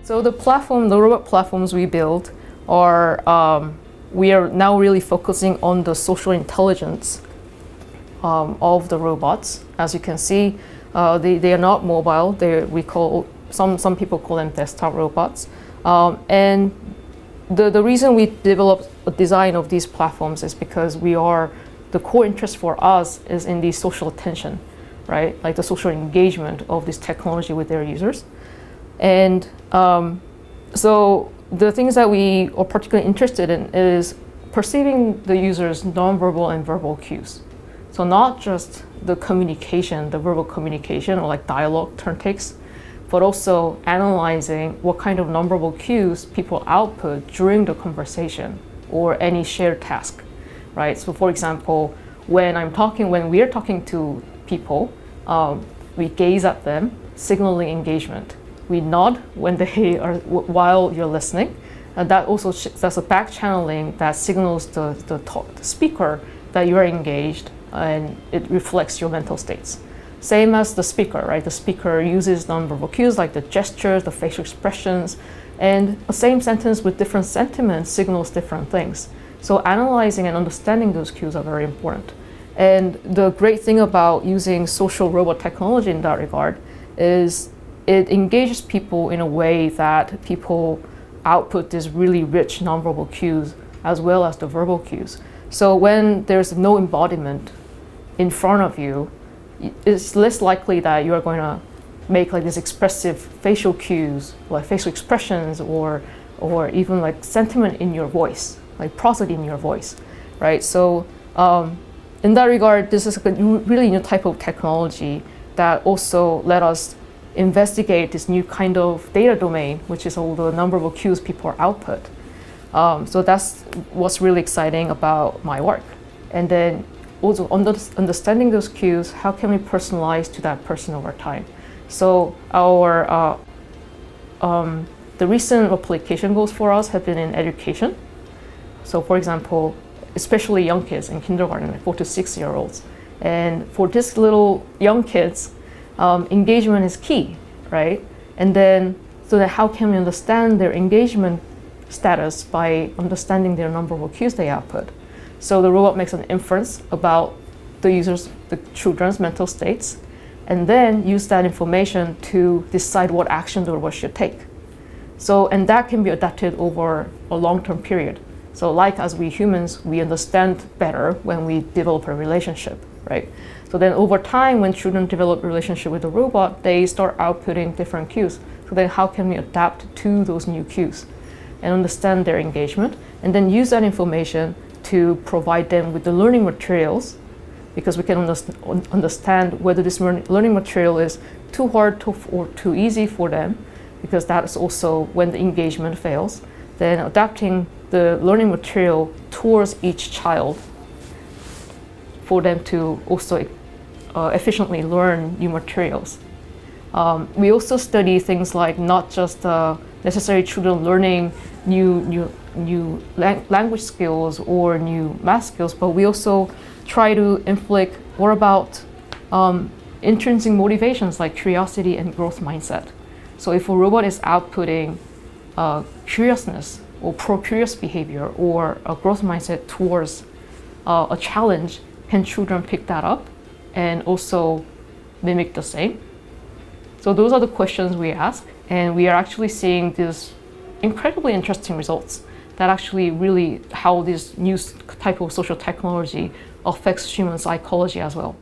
So the robot platforms we build we are now really focusing on the social intelligence of the robots. As you can see, they are not mobile. Some people call them desktop robots. And the reason we developed a design of these platforms is because the core interest for us is in the social attention, right? Like the social engagement of this technology with their users. And so the things that we are particularly interested in is perceiving the user's nonverbal and verbal cues. So not just the communication, the verbal communication or like dialogue turn takes, but also analyzing what kind of nonverbal cues people output during the conversation or any shared task, right? So for example, when we are talking to people, we gaze at them, signaling engagement. We nod when while you're listening. And that's a back channeling that signals the speaker that you're engaged, and it reflects your mental states. Same as the speaker, right? The speaker uses nonverbal cues like the gestures, the facial expressions, and the same sentence with different sentiments signals different things. So analyzing and understanding those cues are very important. And the great thing about using social robot technology in that regard is it engages people in a way that people output these really rich nonverbal cues as well as the verbal cues. So when there's no embodiment in front of you, it's less likely that you are going to make like these expressive facial cues, like facial expressions, or even like sentiment in your voice, like prosody in your voice, right? So in that regard, this is a really new type of technology that also let us investigate this new kind of data domain, which is all the nonverbal cues people output. So that's what's really exciting about my work. And then also understanding those cues, how can we personalize to that person over time? So the recent application goals for us have been in education. So for example, especially young kids in kindergarten, like 4 to 6 year olds. And for these little young kids, engagement is key, right? And then, so that how can we understand their engagement status by understanding their nonverbal cues they output? So the robot makes an inference about the children's mental states, and then use that information to decide what action the robot should take. So, and that can be adapted over a long-term period. So like as we humans, we understand better when we develop a relationship, right? So then over time, when children develop a relationship with the robot, they start outputting different cues. So then how can we adapt to those new cues and understand their engagement, and then use that information to provide them with the learning materials, because we can understand whether this learning material is too hard or too easy for them, because that is also when the engagement fails. Then adapting the learning material towards each child for them to also efficiently learn new materials. We also study things like not just necessarily children learning new language skills or new math skills, but we also try to inflict more about intrinsic motivations like curiosity and growth mindset. So if a robot is outputting curiousness or pro-curious behavior or a growth mindset towards a challenge, can children pick that up and also mimic the same? So those are the questions we ask, and we are actually seeing these incredibly interesting results that actually really how this new type of social technology affects human psychology as well.